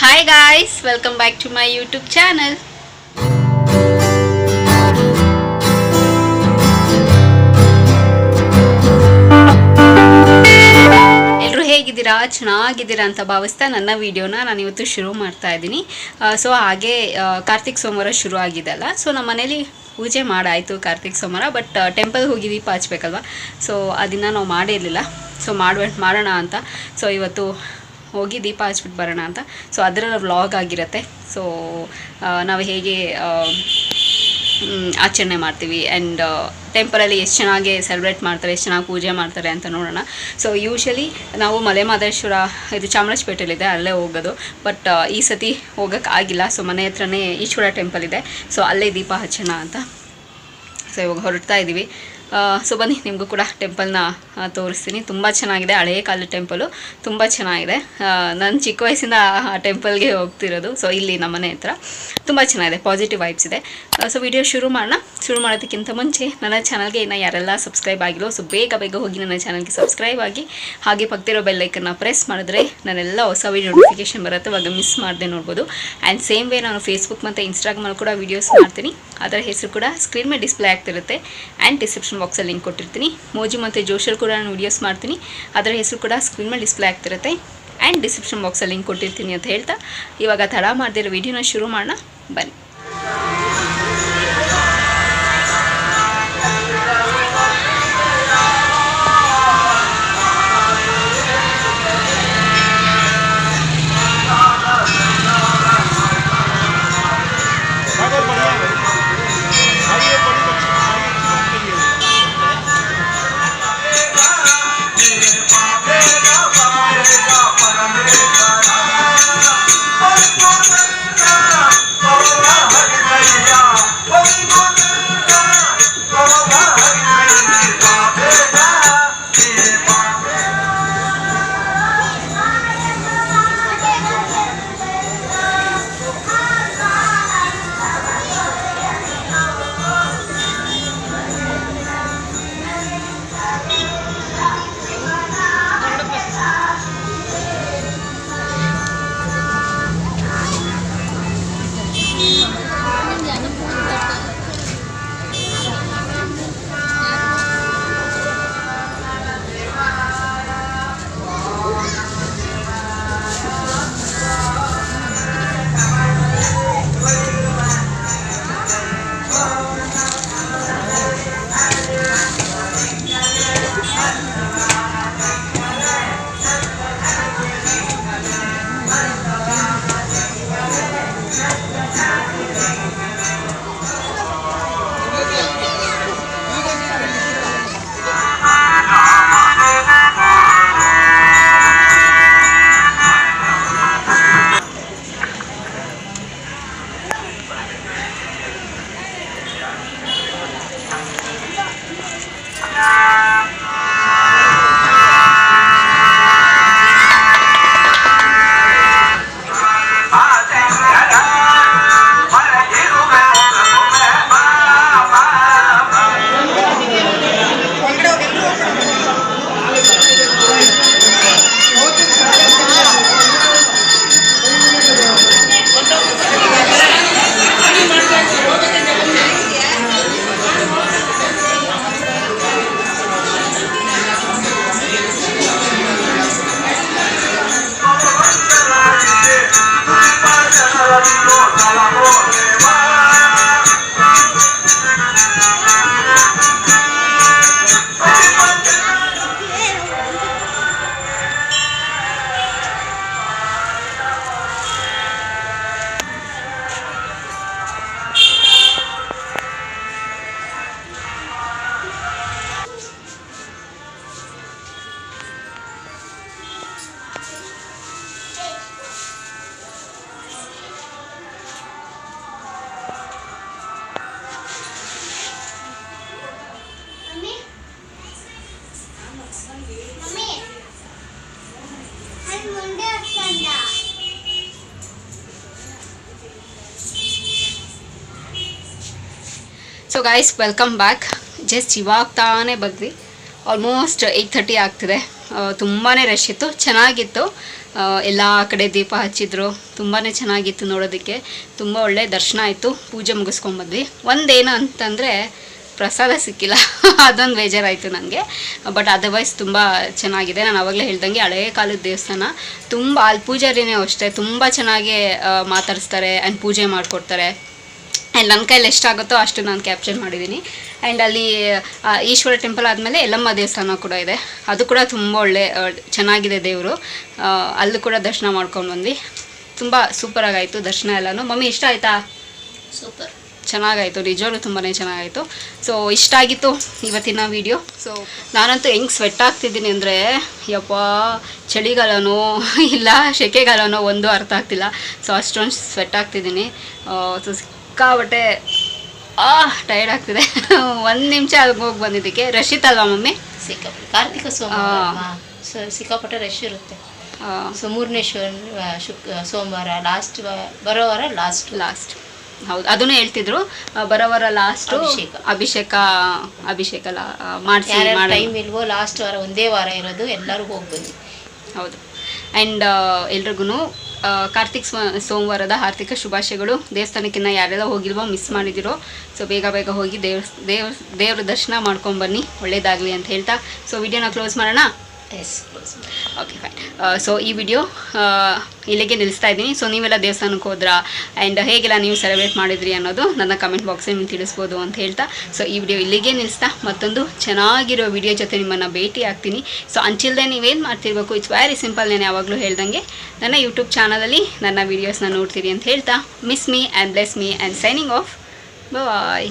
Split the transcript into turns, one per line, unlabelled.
Hi guys, welcome back to my YouTube channel. ಎಲ್ಲರೂ ಹೇಗಿದ್ದೀರಾ, ಚೆನ್ನಾಗಿದ್ದೀರಾ ಅಂತ ಭಾವಿಸ್ತಾ ನನ್ನ ವಿಡಿಯೋನ ನಾನು ಇವತ್ತು ಶುರು ಮಾಡ್ತಾ ಇದ್ದೀನಿ. ಸೊ ಹಾಗೆ ಕಾರ್ತಿಕ್ ಸೋಮವಾರ ಶುರು ಆಗಿದೆಲ್ಲ, ಸೊ ನಮ್ಮ ಮನೇಲಿ ಪೂಜೆ ಮಾಡಾಯಿತು ಕಾರ್ತಿಕ್ ಸೋಮವಾರ. ಬಟ್ ಟೆಂಪಲ್ ಹೋಗಿ ದೀಪ ಹಚ್ಬೇಕಲ್ವ, ಸೊ ಅದನ್ನು ನಾವು ಮಾಡಿರಲಿಲ್ಲ. ಸೊ ಮಾಡೋಣ ಅಂತ ಸೊ ಇವತ್ತು ಹೋಗಿ ದೀಪ ಹಚ್ಬಿಟ್ಟು ಬರೋಣ ಅಂತ. ಸೊ ಅದರ ವ್ಲಾಗ್ ಆಗಿರುತ್ತೆ. ಸೊ ನಾವು ಹೇಗೆ ಆಚರಣೆ ಮಾಡ್ತೀವಿ ಆ್ಯಂಡ್ ಟೆಂಪಲಲ್ಲಿ ಎಷ್ಟು ಚೆನ್ನಾಗಿ ಸೆಲೆಬ್ರೇಟ್ ಮಾಡ್ತಾರೆ, ಎಷ್ಟು ಚೆನ್ನಾಗಿ ಪೂಜೆ ಮಾಡ್ತಾರೆ ಅಂತ ನೋಡೋಣ. ಸೊ ಯೂಶ್ವಲಿ ನಾವು ಮಲೆ ಮಹದೇಶ್ವರ ಇದು ಚಾಮರಾಜಪೇಟೆಯಲ್ಲಿದೆ, ಅಲ್ಲೇ ಹೋಗೋದು. ಬಟ್ ಈ ಸತಿ ಹೋಗೋಕ್ಕಾಗಿಲ್ಲ. ಸೊ ಮನೆ ಹತ್ರನೇ ಈಶ್ವರ ಟೆಂಪಲ್ ಇದೆ, ಸೊ ಅಲ್ಲೇ ದೀಪ ಹಚ್ಚೋಣ ಅಂತ. ಸೊ ಇವಾಗ ಹೊರಡ್ತಾ ಇದ್ದೀವಿ. ಸೊ ಬನ್ನಿ ನಿಮಗೂ ಕೂಡ ಟೆಂಪಲ್ನ ತೋರಿಸ್ತೀನಿ. ತುಂಬ ಚೆನ್ನಾಗಿದೆ, ಹಳೆಯ ಕಾಲದ ಟೆಂಪಲು, ತುಂಬ ಚೆನ್ನಾಗಿದೆ. ನಾನು ಚಿಕ್ಕ ವಯಸ್ಸಿಂದ ಆ ಟೆಂಪಲ್ಗೆ ಹೋಗ್ತಿರೋದು. ಸೊ ಇಲ್ಲಿ ನಮ್ಮ ಮನೆ ಹತ್ರ ತುಂಬ ಚೆನ್ನಾಗಿದೆ, ಪಾಸಿಟಿವ್ ವೈಬ್ಸ್ ಇದೆ. ಸೊ ವಿಡಿಯೋ ಶುರು ಮಾಡೋದಕ್ಕಿಂತ ಮುಂಚೆ ನನ್ನ ಚಾನಲ್ಗೆ ಇನ್ನು ಯಾರೆಲ್ಲ ಸಬ್ಸ್ಕ್ರೈಬ್ ಆಗಿಲ್ಲ, ಸೊ ಬೇಗ ಹೋಗಿ ನನ್ನ ಚಾನಲ್ಗೆ ಸಬ್ಸ್ಕ್ರೈಬ್ ಆಗಿ, ಹಾಗೆ ಪಕ್ಕದಿರೋ ಬೆಲ್ಲೈಕನ್ನ ಪ್ರೆಸ್ ಮಾಡಿದ್ರೆ ನಾನೆಲ್ಲ ಹೊಸ ವೀಡಿಯೋ ನೋಟಿಫಿಕೇಶನ್ ಬರುತ್ತೆ, ಅವಾಗ ಮಿಸ್ ಮಾಡದೆ ನೋಡ್ಬೋದು. ಆ್ಯಂಡ್ ಸೇಮ್ ವೇ ನಾನು ಫೇಸ್ಬುಕ್ ಮತ್ತು ಇನ್ಸ್ಟಾಗ್ರಾಮಲ್ಲಿ ಕೂಡ ವೀಡಿಯೋಸ್ ಮಾಡ್ತೀನಿ. ಅದರ ಹೆಸರು ಕೂಡ ಸ್ಕ್ರೀನ್ ಮೇಲೆ ಡಿಸ್ಪ್ಲೇ ಆಗ್ತಿರುತ್ತೆ. ಆ್ಯಂಡ್ ಡಿಸ್ಕ್ರಿಪ್ಷನ್ ಬಾಕ್ಸಲ್ಲಿ ಲಿಂಕ್ ಕೊಟ್ಟಿರ್ತೀನಿ. ಮೋಜಿ ಮತ್ತು ಜೋಶಲ್ಲಿ ಕೂಡ ನಾನು ವೀಡಿಯೋಸ್ ಮಾಡ್ತೀನಿ, ಅದರ ಹೆಸರು ಕೂಡ ಸ್ಕ್ರೀನ್ ಮೇಲೆ ಡಿಸ್ಪ್ಲೇ ಆಗ್ತಿರುತ್ತೆ. ಆ್ಯಂಡ್ ಡಿಸ್ಕ್ರಿಪ್ಷನ್ ಬಾಕ್ಸಲ್ಲಿ ಲಿಂಕ್ ಕೊಟ್ಟಿರ್ತೀನಿ ಅಂತ ಹೇಳ್ತಾ ಇವಾಗ ತಡ ಮಾಡ್ದಿರೋ ವೀಡಿಯೋನ ಶುರು ಮಾಡೋಣ ಬನ್ನಿ. So guys welcome back. Just ಇವಾಗ ತಾನೇ ಬಂದ್ವಿ, ಆಲ್ಮೋಸ್ಟ್ 8:30 ಆಗ್ತಿದೆ. ತುಂಬಾ ರಶ್ ಇತ್ತು, ಚೆನ್ನಾಗಿತ್ತು. ಎಲ್ಲ ಕಡೆ ದೀಪ ಹಚ್ಚಿದ್ರು, ತುಂಬಾ ಚೆನ್ನಾಗಿತ್ತು ನೋಡೋದಕ್ಕೆ. ತುಂಬ ಒಳ್ಳೆ ದರ್ಶನ ಆಯಿತು, ಪೂಜೆ ಮುಗಿಸ್ಕೊಂಬಂದ್ವಿ. ಒಂದೇನು ಅಂತಂದರೆ ಪ್ರಸಾದ ಸಿಕ್ಕಿಲ್ಲ ಅದೊಂದು ಬೇಜಾರಾಯಿತು ನನಗೆ. ಬಟ್ ಅದರ್ವೈಸ್ ತುಂಬ ಚೆನ್ನಾಗಿದೆ. ನಾನು ಆವಾಗಲೇ ಹೇಳ್ದಂಗೆ ಹಳೆಯ ಕಾಲದ ದೇವಸ್ಥಾನ. ತುಂಬ ಅಲ್ಲಿ ಪೂಜಾರಿನೇ ಅಷ್ಟೇ ತುಂಬ ಚೆನ್ನಾಗಿ ಮಾತಾಡಿಸ್ತಾರೆ ಆ್ಯಂಡ್ ಪೂಜೆ ಮಾಡಿಕೊಡ್ತಾರೆ. ಆ್ಯಂಡ್ ನನ್ನ ಕೈಲಿ ಎಷ್ಟಾಗುತ್ತೋ ಅಷ್ಟು ನಾನು ಕ್ಯಾಪ್ಚರ್ ಮಾಡಿದ್ದೀನಿ. ಆ್ಯಂಡ್ ಅಲ್ಲಿ ಈಶ್ವರ ಟೆಂಪಲ್ ಆದಮೇಲೆ ಯಲ್ಲಮ್ಮ ದೇವಸ್ಥಾನ ಕೂಡ ಇದೆ, ಅದು ಕೂಡ ತುಂಬ ಒಳ್ಳೆ ಚೆನ್ನಾಗಿದೆ ದೇವರು. ಅಲ್ಲೂ ಕೂಡ ದರ್ಶನ ಮಾಡ್ಕೊಂಡು ಬಂದ್ವಿ. ತುಂಬ ಸೂಪರಾಗಾಯಿತು ದರ್ಶನ ಎಲ್ಲನೂ. ಮಮ್ಮಿ ಇಷ್ಟ ಆಯಿತಾ?
ಸೂಪರ್,
ಚೆನ್ನಾಗಾಯಿತು, ನಿಜವಾಗ್ಲೂ ತುಂಬಾ ಚೆನ್ನಾಗಾಯಿತು. ಸೊ ಇಷ್ಟ ಆಗಿತ್ತು ಇವತ್ತಿನ ವೀಡಿಯೋ. ಸೊ ನಾನಂತೂ ಹೆಂಗೆ ಸ್ವೆಟ್ ಆಗ್ತಿದ್ದೀನಿ ಅಂದರೆ, ಯಪ್ಪ ಚಳಿಗಾಲನೋ ಇಲ್ಲ ಸೆಕೆಗಾಲನೋ ಒಂದು ಅರ್ಥ ಆಗ್ತಿಲ್ಲ. ಸೊ ಅಷ್ಟೊಂದು ಸ್ವೆಟ್ ಆಗ್ತಿದ್ದೀನಿ. ಸೊ ಸಿಕ್ಕಾಬಟ್ಟೆ ಟೈರ್ಡ್ ಆಗ್ತಿದೆ. ಒಂದು ನಿಮಿಷ ಅದಕ್ಕೆ ಹೋಗಿ ಬಂದಿದ್ದಕ್ಕೆ. ರಶ್ ಇತ್ತಲ್ವಾ ಮಮ್ಮಿ?
ಸಿಕ್ಕಾಪಟ್ಟೆ ಕಾರ್ತಿಕ ಸೋಮವಾರ ಸಿಕ್ಕಾಪಟ್ಟೆ ರಶ್ ಇರುತ್ತೆ. ಸೊ ಮೂರನೇ ಸೋಮವಾರ ಲಾಸ್ಟ್, ಬರೋ ವಾರ ಲಾಸ್ಟ್
ಹೌದು, ಅದನ್ನು ಹೇಳ್ತಿದ್ರು ಬರೋ ವಾರ ಲಾಸ್ಟು ಅಭಿಷೇಕ ಮಾಡಿಸಿ
ಟೈಮ್ ಇಲ್ವೋ ಲಾಸ್ಟ್ ವಾರ ಒಂದೇ ವಾರ ಇರೋದು, ಎಲ್ಲರೂ ಹೋಗಿ ಬನ್ನಿ.
ಹೌದು. ಆ್ಯಂಡ್ ಎಲ್ರಿಗೂ ಕಾರ್ತಿಕ್ ಸೋಮವಾರದ ಆರ್ಥಿಕ ಶುಭಾಶಯಗಳು. ದೇವಸ್ಥಾನಕ್ಕಿನ್ನ ಯಾರೆಲ್ಲ ಹೋಗಿಲ್ವೋ ಮಿಸ್ ಮಾಡಿದಿರೋ ಸೊ ಬೇಗ ಹೋಗಿ ದೇವ್ರ ದರ್ಶನ ಮಾಡ್ಕೊಂಬನ್ನಿ, ಒಳ್ಳೇದಾಗಲಿ ಅಂತ ಹೇಳ್ತಾ ಸೊ ವಿಡಿಯೋನ ಕ್ಲೋಸ್ ಮಾಡೋಣ. Okay fine. ಸೊ ಈ ವಿಡಿಯೋ ಇಲ್ಲಿಗೆ ನಿಲ್ಲಿಸ್ತಾ ಇದ್ದೀನಿ. ಸೊ ನೀವೆಲ್ಲ ದೇವಸ್ಥಾನಕ್ಕೆ ಹೋದ್ರಾ ಆ್ಯಂಡ್ ಹೇಗೆಲ್ಲ ನೀವು ಸೆಲೆಬ್ರೇಟ್ ಮಾಡಿದ್ರಿ ಅನ್ನೋದು ನನ್ನ ಕಮೆಂಟ್ ಬಾಕ್ಸಲ್ಲಿ ನೀವು ತಿಳಿಸ್ಬೋದು ಅಂತ ಹೇಳ್ತಾ ಸೊ ಈ ವಿಡಿಯೋ ಇಲ್ಲಿಗೆ ನಿಲ್ಲಿಸ್ತಾ ಮತ್ತೊಂದು ಚೆನ್ನಾಗಿರೋ ವಿಡಿಯೋ ಜೊತೆ ನಿಮ್ಮನ್ನು ಭೇಟಿ ಆಗ್ತೀನಿ. ಸೊ ಅಂಚಿಲ್ದೆ ನೀವೇನು ಮಾಡ್ತಿರ್ಬೇಕು, ಇಟ್ಸ್ ವೆರಿ ಸಿಂಪಲ್. ನಾನು ಯಾವಾಗಲೂ ಹೇಳ್ದಂಗೆ ನನ್ನ ಯೂಟ್ಯೂಬ್ ಚಾನಲಲ್ಲಿ ನನ್ನ ವೀಡಿಯೋಸ್ನ ನೋಡ್ತೀರಿ ಅಂತ ಹೇಳ್ತಾ miss me and bless me and signing off. Bye.